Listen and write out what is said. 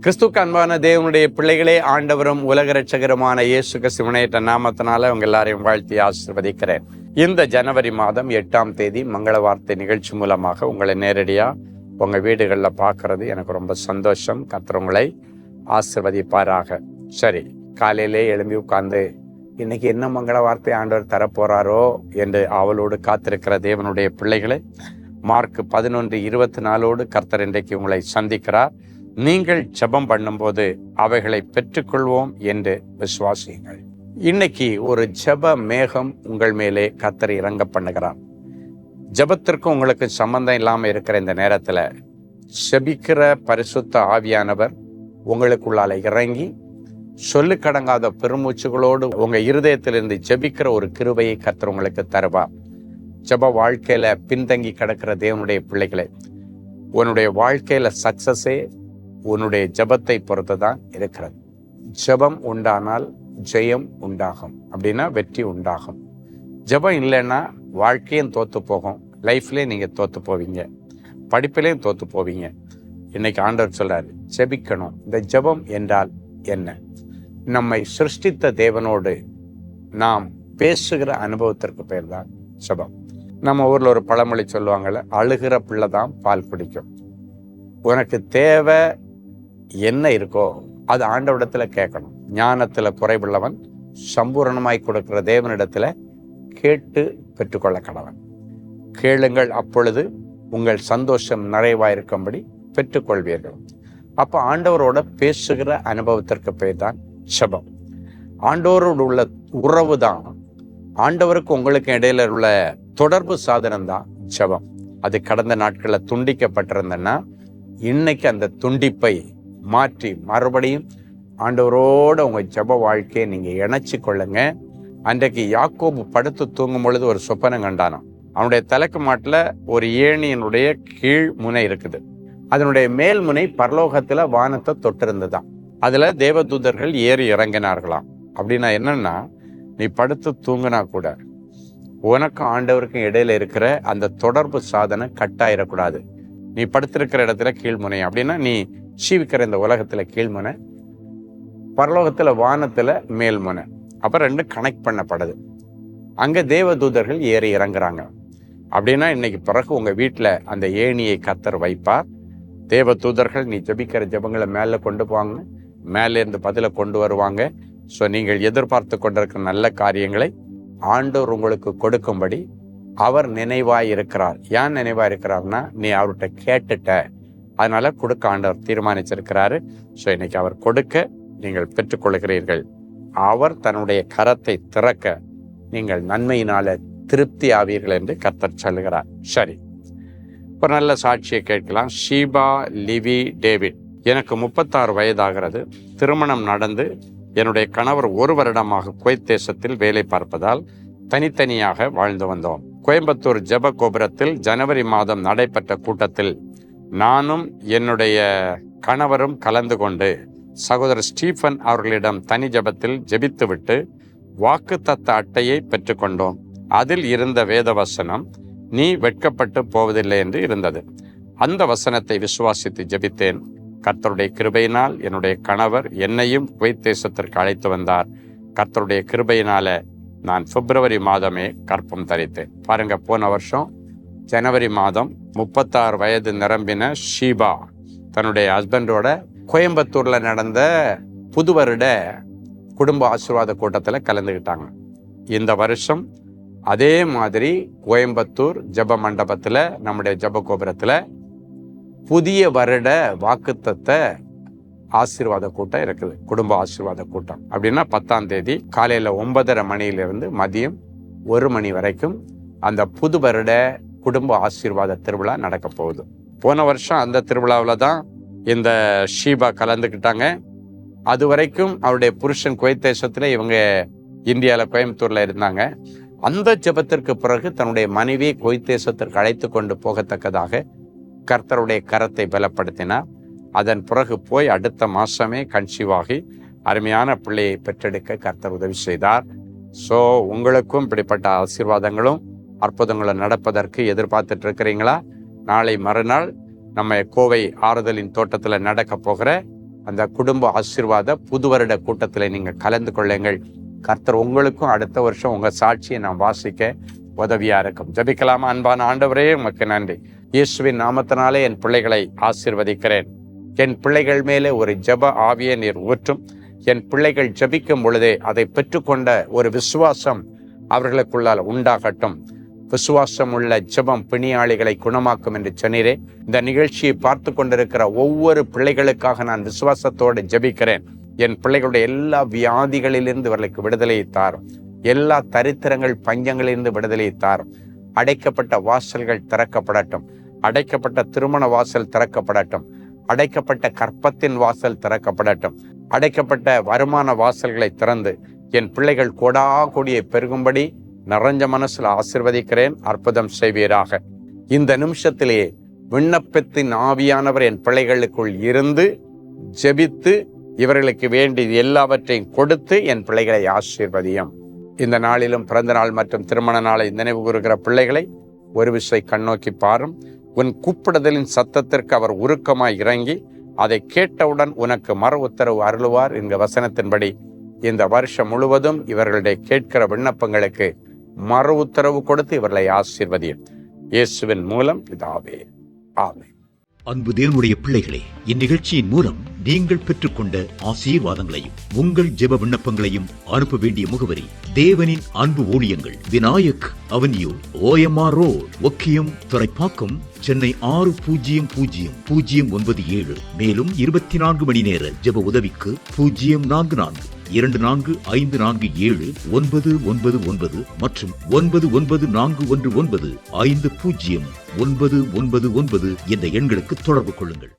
கிறிஸ்துக்கு அன்பான தேவனுடைய பிள்ளைகளே, ஆண்டவரும் உலக இரட்சகருமான இயேசு கிறிஸ்து முன்னேற்ற நாமத்தினால உங்க எல்லாரையும் வாழ்த்தி ஆசீர்வதிக்கிறேன். இந்த ஜனவரி மாதம் 8ஆம் தேதி மங்கள வார்த்தை நிகழ்ச்சி மூலமாக உங்களை நேரடியாக உங்கள் வீடுகளில் பார்க்கறது எனக்கு ரொம்ப சந்தோஷம். கர்த்தர் உங்களை ஆசீர்வதிப்பாராக. சரி, காலையிலே எழும்பி உட்கார்ந்து இன்னைக்கு என்ன மங்கள வார்த்தை ஆண்டவர் தரப்போறாரோ என்று அவளோடு காத்திருக்கிற தேவனுடைய பிள்ளைகளை, மார்க் 11:24 கர்த்தர் இன்றைக்கு உங்களை சந்திக்கிறார். நீங்கள் ஜெபம் பண்ணும்போது அவைகளை பெற்றுக்கொள்வோம் என்று விசுவாசியுங்கள். இன்னைக்கு ஒரு ஜெப மேகம் உங்கள் மேலே கர்த்தர் இறங்க பண்ணுகிறார். ஜெபத்திற்கு உங்களுக்கு சம்பந்தம் இல்லாமல் இருக்கிற இந்த நேரத்தில் செபிக்கிற பரிசுத்த ஆவியானவர் உங்களுக்குள்ளால இறங்கி சொல்லுக்கடங்காத பெருமூச்சுகளோடு உங்க இருதயத்திலிருந்து ஜெபிக்கிற ஒரு கிருபையை கர்த்தர் உங்களுக்கு தருவார். ஜெப வாழ்க்கையில பின்தங்கி கிடக்கிற தேவனுடைய பிள்ளைகளை, உன்னுடைய வாழ்க்கையில சக்சஸே உன்னுடைய ஜெபத்தை பொறுத்து தான் இருக்கிறது. ஜெபம் உண்டானால் ஜெயம் உண்டாகும், அப்படின்னா வெற்றி உண்டாகும். ஜெபம் இல்லைன்னா வாழ்க்கையும் தோத்து போகும், லைஃப்லேயும் நீங்கள் தோத்து போவீங்க, படிப்பிலையும் தோத்து போவீங்க. இன்னைக்கு ஆண்டவர் சொல்றாரு, ஜெபிக்கணும். இந்த ஜெபம் என்றால் என்ன? நம்மை சிருஷ்டித்த தேவனோடு நாம் பேசுகிற அனுபவத்திற்கு பேர் தான் ஜெபம். நம்ம ஊரில் ஒரு பழமொழி சொல்லுவாங்கள்ல, அழுகிற பிள்ளை தான் பால் குடிக்கும். உனக்கு தேவை என்ன இருக்கோ அது ஆண்டவரிடத்தில் கேட்கணும். ஞானத்தில் குறைவுள்ளவன் சம்பூரணமாய் கொடுக்கிற தேவனிடத்தில் கேட்டு பெற்றுக்கொள்ள கடவன். கேளுங்கள், அப்பொழுது உங்கள் சந்தோஷம் நிறைவாயிருக்கும்படி பெற்றுக்கொள்வீர்கள். அப்போ ஆண்டவரோட பேசுகிற அனுபவத்திற்கு பேர் தான் ஜெபம். ஆண்டவரோடு உள்ள உறவு தான், ஆண்டவருக்கு உங்களுக்கு இடையில உள்ள தொடர்பு சாதனம் தான் ஜெபம். அது கடந்த நாட்களில் துண்டிக்கப்பட்டிருந்தன்னா இன்னைக்கு அந்த துண்டிப்பை மாற்றி மறுபடியும் ஆண்டவரோட உங்க ஜெப வாழ்க்கையை நீங்க இணைச்சு கொள்ளுங்க. அன்றைக்கு யாக்கோபு படுத்து தூங்கும் பொழுது ஒரு சொப்பனம் கண்டானாம். அவனுடைய தலைக்கு மாட்டில் ஒரு ஏணியினுடைய கீழ் முனை இருக்குது. அதனுடைய மேல் முனை பரலோகத்துல வானத்தை தொட்டிருந்துதான். அதுல தேவதூதர்கள் ஏறி இறங்கினார்களாம். அப்படின்னா என்னன்னா, நீ படுத்து தூங்கினா கூட உனக்கும் ஆண்டவருக்கும் இடையில இருக்கிற அந்த தொடர்பு சாதனம் கட்டாயிடக்கூடாது. நீ படுத்திருக்கிற இடத்துல கீழ்முனை, அப்படின்னா நீ ஜீவிக்கிற இந்த உலகத்துல கீழ்முனை, பரலோகத்துல வானத்துல மேல்முனை. அப்ப ரெண்டு கனெக்ட் பண்ணப்படுது. அங்க தேவதூதர்கள் ஏறி இறங்குறாங்க. அப்படின்னா இன்னைக்கு பிறகு உங்க வீட்டுல அந்த ஏணியை கர்த்தர் வைப்பார். தேவதூதர்கள் நீ ஜெபிக்கிற ஜெபங்களை மேல கொண்டு போவாங்க, மேல இருந்து பதில கொண்டு வருவாங்க. ஸோ நீங்கள் எதிர்பார்த்து கொண்டிருக்கிற நல்ல காரியங்களை ஆண்டவர் உங்களுக்கு கொடுக்கும்படி அவர் நினைவாய் இருக்கிறார். ஏன் நினைவாய் இருக்கிறார்னா, நீ அவர்கிட்ட கேட்டுட்ட, அதனால கொடுக்க ஆண்டவர் தீர்மானிச்சிருக்கிறாரு. ஸோ இன்னைக்கு அவர் கொடுக்க நீங்கள் பெற்றுக்கொள்கிறீர்கள். அவர் தன்னுடைய கரத்தை திறக்க நீங்கள் நன்மையினால திருப்தி ஆவீர்கள் என்று கர்த்தர் சொல்லுகிறார். சரி, ஒரு நல்ல சாட்சியை கேட்கலாம். Sheeba Livy David. எனக்கு 36 வயதாகிறது. திருமணம் நடந்து என்னுடைய கணவர் 1 வருடமாக குவைத் தேசத்தில் வேலை பார்ப்பதால் தனித்தனியாக வாழ்ந்து வந்தோம். கோயம்புத்தூர் ஜெப கோபுரத்தில் ஜனவரி மாதம் நடைபெற்ற கூட்டத்தில் நானும் என்னுடைய கணவரும் கலந்து கொண்டு சகோதரர் ஸ்டீஃபன் அவர்களிடம் தனி ஜெபத்தில் ஜெபித்துவிட்டு வாக்குத்தத்த அட்டையை பெற்றுக்கொண்டோம். அதில் இருந்த வேத வசனம், நீ வெட்கப்பட்டு போவதில்லை என்று இருந்தது. அந்த வசனத்தை விசுவாசித்து ஜெபித்தேன். கர்த்தருடைய கிருபையினால் என்னுடைய கணவர் என்னையும் குவைத் தேசத்திற்கு அழைத்து வந்தார். கர்த்தருடைய கிருபையினால நான் பிப்ரவரி மாதமே கற்பம் தரித்தேன். பாருங்க, போன வருஷம் ஜனவரி மாதம் 36 வயது நிரம்பின ஷீபா தன்னுடைய ஹஸ்பண்டோட கோயம்புத்தூர்ல நடந்த புது வருட குடும்ப ஆசீர்வாத கூட்டத்தில் கலந்துக்கிட்டாங்க. இந்த வருஷம் அதே மாதிரி கோயம்புத்தூர் ஜெப மண்டபத்தில், நம்முடைய ஜெப கோபுரத்தில் புதிய வருட வாக்குத்தத்த ஆசீர்வாத கூட்டம் இருக்குது. குடும்ப ஆசீர்வாத கூட்டம் அப்படின்னா 10ஆம் தேதி காலையில் 9:30 மணியிலிருந்து மதியம் 1 மணி வரைக்கும் அந்த புது வருட குடும்ப ஆசீர்வாத திருவிழா நடக்க போகுது. போன வருஷம் அந்த திருவிழாவில் தான் இந்த ஷீபா கலந்துக்கிட்டாங்க. அது வரைக்கும் அவருடைய புருஷன் குவைத் தேசத்தில், இவங்க இந்தியாவில் கோயம்புத்தூர்ல இருந்தாங்க. அந்த ஜெபத்திற்கு பிறகு தன்னுடைய மனைவியை குவைத் தேசத்திற்கு அழைத்து கொண்டு போகத்தக்கதாக கர்த்தருடைய கரத்தை பலப்படுத்தினார். அதன் பிறகு போய் அடுத்த மாசமே கன்சீவாகி அருமையான பிள்ளையை பெற்றெடுக்க கர்த்தர் உதவி செய்தார். ஸோ உங்களுக்கும் இப்படிப்பட்ட ஆசீர்வாதங்களும் அற்புதங்களும் நடப்பதற்கு எதிர்பார்த்துட்டு இருக்கிறீங்களா? நாளை மறுநாள் நம்ம கோவை ஆறுதலின் தோட்டத்தில் நடக்க போகிற அந்த குடும்ப ஆசீர்வாத புது வருட கூட்டத்தில் நீங்கள் கலந்து கொள்ளுங்கள். கர்த்தர் உங்களுக்கும் அடுத்த வருஷம் உங்கள் சாட்சியை நான் வாசிக்க உதவியாக இருக்கும். ஜெபிக்கலாமா? அன்பான ஆண்டவரே, உமக்கு நன்றி. இயேசுவின் நாமத்தினாலே என் பிள்ளைகளை ஆசீர்வதிக்கிறேன். என் பிள்ளைகள் மேலே ஒரு ஜெப ஆவியை நீர் ஊற்றும். என் பிள்ளைகள் ஜெபிக்கும் பொழுதே அதை பெற்றுக்கொண்ட ஒரு விசுவாசம் அவர்களுக்குள்ளால் உண்டாகட்டும். விசுவாசம் உள்ள ஜெபம் பிணியாளிகளை குணமாக்கும் என்று சொன்னீரே. இந்த நிகழ்ச்சியை பார்த்து கொண்டிருக்கிற ஒவ்வொரு பிள்ளைகளுக்காக நான் விசுவாசத்தோடு ஜெபிக்கிறேன். என் பிள்ளைகளுடைய எல்லா வியாதிகளிலிருந்து இவர்களுக்கு விடுதலையை தாரும். எல்லா தரித்திரங்கள் பஞ்சங்களிலிருந்து விடுதலையை தாரும். அடைக்கப்பட்ட வாசல்கள் திறக்கப்படட்டும். அடைக்கப்பட்ட திருமண வாசல் திறக்கப்படட்டும். அடைக்கப்பட்ட கற்பத்தின் வாசல் திறக்கப்படட்டும். அடைக்கப்பட்ட வருமான வாசல்களை திறந்து என் பிள்ளைகள் கொடா கொடியை பெருகும்படி நிறைஞ்ச மனசுல ஆசீர்வதிக்கிறேன். அற்புதம் செய்வீராக. இந்த நிமிஷத்திலேயே விண்ணப்பத்தின் ஆவியானவர் என் பிள்ளைகளுக்குள் இருந்து ஜெபித்து இவர்களுக்கு வேண்டி எல்லாவற்றையும் கொடுத்து என் பிள்ளைகளை ஆசீர்வதியும். இந்த நாளிலும் பிறந்த நாள் மற்றும் திருமண நாளை நினைவு கூறுகிற பிள்ளைகளை ஒரு விசை கண்ணோக்கி பாரும். உன் கூப்பிடுதலின் சத்தத்திற்கு அவர் உருக்கமாய் இறங்கி அதை கேட்டவுடன் உனக்கு மறு உத்தரவு அருளுவார் என்கிற வசனத்தின்படி இந்த வருஷம் முழுவதும் இவர்களுடைய கேட்கிற விண்ணப்பங்களுக்கு மறு உத்தரவு கொடுத்து இவர்களை ஆசீர்வதியும். இயேசுவின் மூலம் பிதாவே, ஆமென். அன்பு தேவனுடைய பிள்ளைகளே, இந்நிகழ்ச்சியின் மூலம் நீங்கள் பெற்றுக்கொண்ட ஆசீர்வாதங்களையும் உங்கள் ஜெப விண்ணப்பங்களையும் அனுப்ப வேண்டிய முகவரி: தேவனின் அன்பு ஊழியங்கள், Vinayak avenue, OMR road, Okkiyam, Thoraipakkam, Chennai 600097. மேலும் 24 மணி நேர ஜெப உதவிக்கு 044-24547-999 மற்றும் 9941150999 என்ற எண்களுக்கு தொடர்பு கொள்ளுங்கள்.